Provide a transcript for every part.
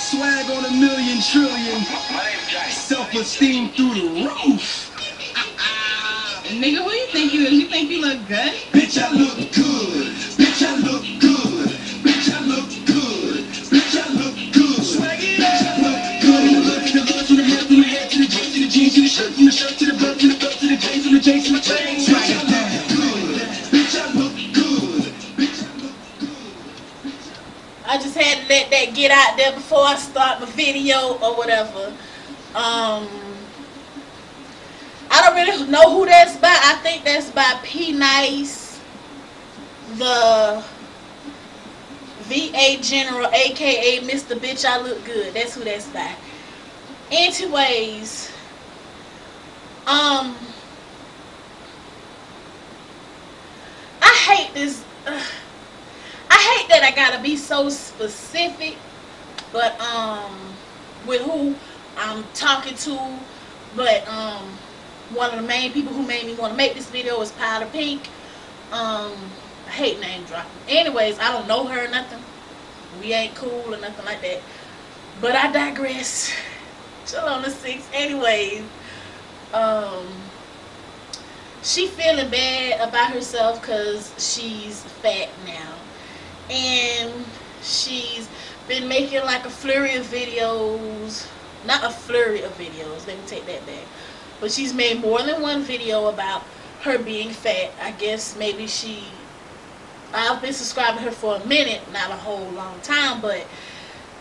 Swag on a million trillion. Self-esteem through the roof. Nigga, who you think you is? You think you look good? Bitch, I look good. Bitch, I look good. Bitch, I look good. Bitch, I look good. Swag it up. Bitch, I look good. The hood from the head, from the head to the jeans, to the jeans, to the shirt, from the shirt to the belt, to the belt, to the chains, from the chains to the chains. Swag it up. Bitch, I look good. Bitch, I look good. I just had to let that get out there before I start my video or whatever. I don't really know who that's by. I think that's by P Nice, the VA General, aka Mr. Bitch I Look Good. That's who that's by. Anyways, I hate this. I hate that I gotta be so specific, but with who I'm talking to. But one of the main people who made me want to make this video is Powder Pink. I hate name dropping. Anyways, I don't know her or nothing. We ain't cool or nothing like that. But I digress. Chill on the 6. Anyways, she feeling bad about herself because she's fat now. And she's been making like a flurry of videos. Not a flurry of videos. Let me take that back. But she's made more than one video about her being fat. I guess maybe I've been subscribing to her for a minute, not a whole long time, but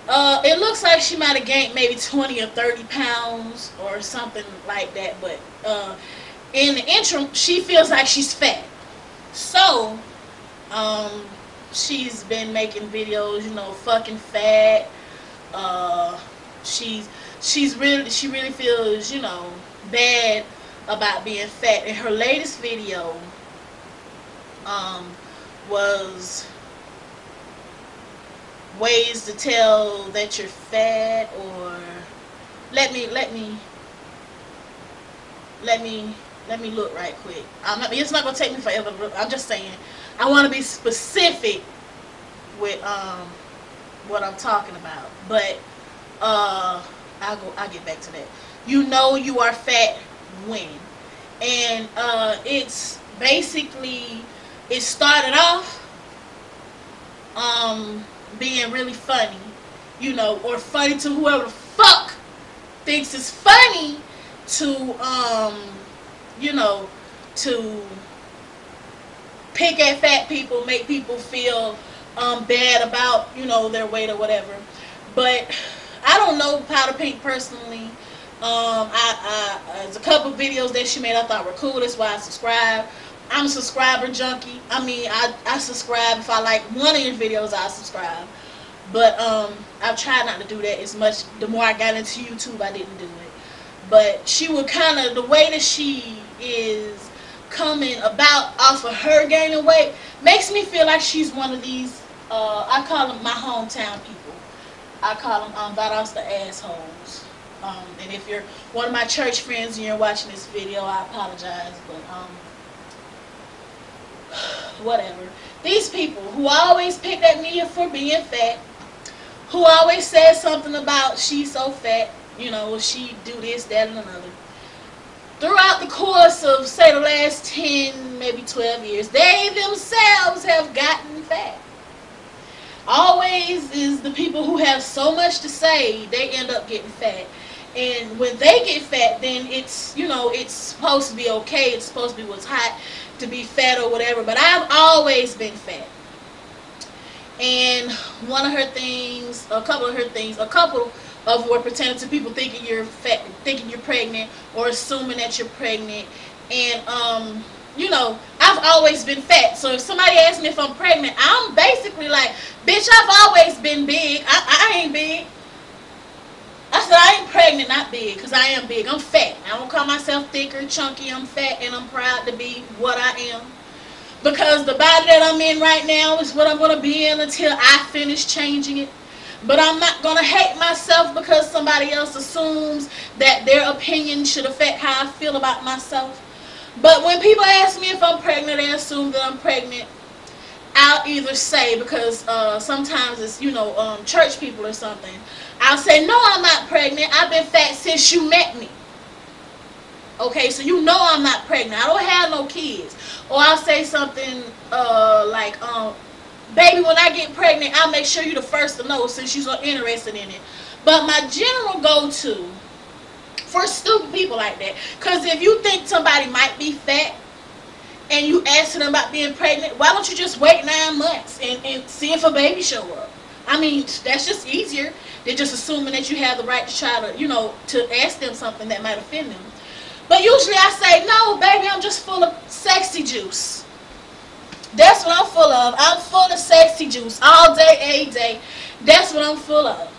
it looks like she might have gained maybe 20 or 30 pounds or something like that. But in the interim, she feels like she's fat. So, she's been making videos, you know, fucking fat. She really feels, you know, bad about being fat. And her latest video was ways to tell that you're fat, or let me look right quick. It's not gonna take me forever. I'm just saying I want to be specific with what I'm talking about. But I'll get back to that. You know you are fat when. And it's basically, it started off being really funny, you know, or funny to whoever the fuck thinks it's funny to you know, to pick at fat people, make people feel bad about, you know, their weight or whatever. But I don't know Powder Pink personally. There's a couple videos that she made I thought were cool. That's why I subscribe. I'm a subscriber junkie. I mean, I subscribe. If I like one of your videos, I'll subscribe. But I've tried not to do that as much. The more I got into YouTube, I didn't do it. But she would kind of, the way that she is coming about off of her gaining weight makes me feel like she's one of these, I call them my hometown people. I call them varos the assholes. And if you're one of my church friends and you're watching this video, I apologize, but whatever. These people who always picked at me for being fat, who always said something about she's so fat, you know, she do this, that, and another. Throughout the course of, say, the last 10, maybe 12 years, they themselves have gotten fat. Always is the people who have so much to say, they end up getting fat. And when they get fat, then it's, you know, it's supposed to be okay. It's supposed to be what's hot to be fat or whatever. But I've always been fat. And one of her things, a couple of were pertaining to people thinking you're fat, thinking you're pregnant, or assuming that you're pregnant. And you know, I've always been fat. So if somebody asks me if I'm pregnant, I'm basically like, bitch, I've always been big. I ain't big. I said I ain't pregnant, not big, because I am big. I'm fat. I don't call myself thick or chunky. I'm fat, and I'm proud to be what I am. Because the body that I'm in right now is what I'm going to be in until I finish changing it. But I'm not going to hate myself because somebody else assumes that their opinion should affect how I feel about myself. But when people ask me if I'm pregnant, they assume that I'm pregnant. I'll either say, because sometimes it's, you know, church people or something, I'll say, no, I'm not pregnant. I've been fat since you met me. Okay, so you know I'm not pregnant. I don't have no kids. Or I'll say something like, baby, when I get pregnant, I'll make sure you're the first to know since you're so interested in it. But my general go-to for stupid people like that, because if you think somebody might be fat and you ask them about being pregnant, why don't you just wait 9 months and see if a baby show up? I mean, that's just easier than just assuming that you have the right to try to, you know, to ask them something that might offend them. But usually I say, no, baby, I'm just full of sexy juice. That's what I'm full of. I'm full of sexy juice all day, every day. That's what I'm full of.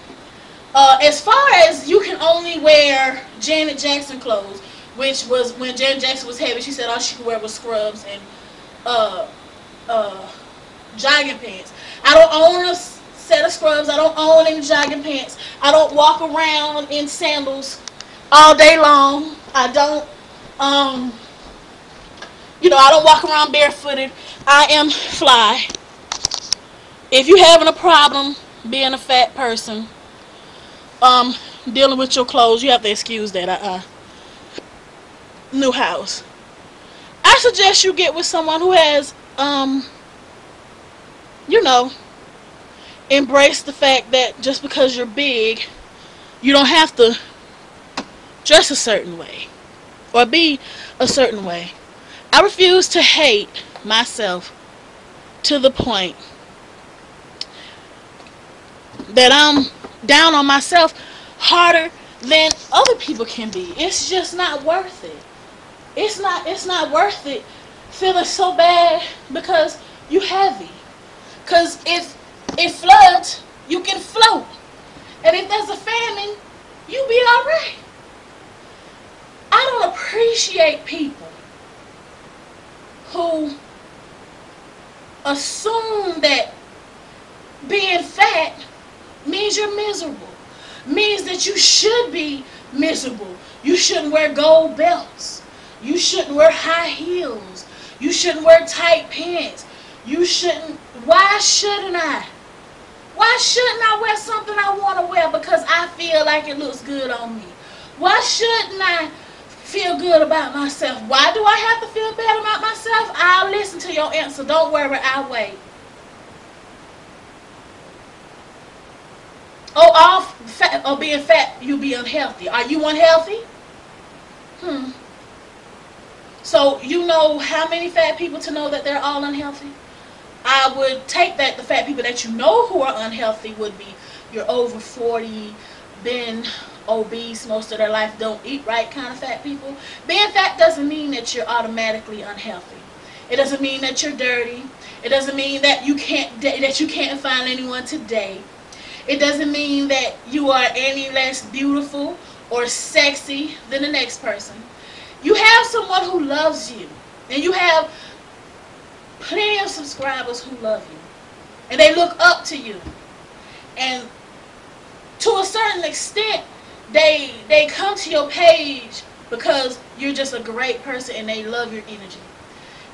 As far as you can only wear Janet Jackson clothes, which was when Janet Jackson was heavy, she said all she could wear was scrubs and jogging pants. I don't own a set of scrubs. I don't own any jogging pants. I don't walk around in sandals all day long. I don't, you know, I don't walk around barefooted. I am fly. If you're having a problem being a fat person, dealing with your clothes, you have to excuse that. New house. I suggest you get with someone who has, you know, embrace the fact that just because you're big, you don't have to dress a certain way or be a certain way. I refuse to hate myself to the point that I'm down on myself harder than other people can be. It's just not worth it. It's not worth it feeling so bad because you heavy. Because if it floods, you can float. And if there's a famine, you be alright. I don't appreciate people who assume that being fat means you're miserable. Means that you should be miserable. You shouldn't wear gold belts. You shouldn't wear high heels. You shouldn't wear tight pants. You shouldn't. Why shouldn't I? Why shouldn't I wear something I want to wear because I feel like it looks good on me? Why shouldn't I feel good about myself? Why do I have to feel bad about myself? I'll listen to your answer. Don't worry, I'll wait. Oh, being fat, you be unhealthy. Are you unhealthy? So you know how many fat people to know that they're all unhealthy? I would take that the fat people that you know who are unhealthy would be you're over 40, been obese most of their life, don't eat right kind of fat people. Being fat doesn't mean that you're automatically unhealthy. It doesn't mean that you're dirty. It doesn't mean that you can't find anyone to date. It doesn't mean that you are any less beautiful or sexy than the next person. You have someone who loves you, and you have plenty of subscribers who love you, and they look up to you, and to a certain extent they come to your page because you're just a great person and they love your energy.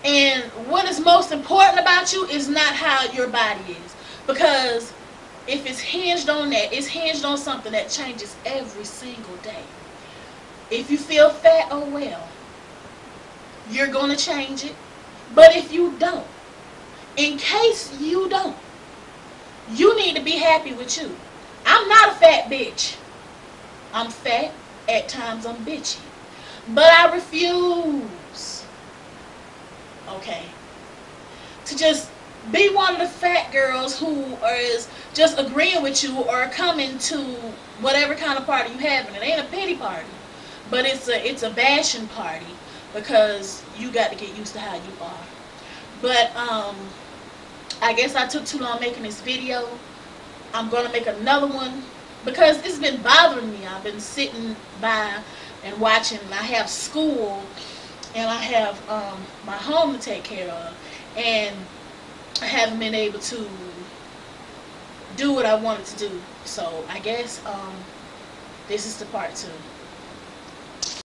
And what is most important about you is not how your body is, because if it's hinged on that, it's hinged on something that changes every single day. If you feel fat, oh well, you're going to change it. But if you don't, in case you don't, you need to be happy with you. I'm not a fat bitch. I'm fat. At times I'm bitchy. But I refuse, okay, to just be one of the fat girls who is just agreeing with you or coming to whatever kind of party you having. It ain't a pity party, but it's a bashing party because you got to get used to how you are. But I guess I took too long making this video. I'm gonna make another one because it's been bothering me. I've been sitting by and watching. I have school and I have my home to take care of, and I haven't been able to do what I wanted to do. So I guess this is the part 2.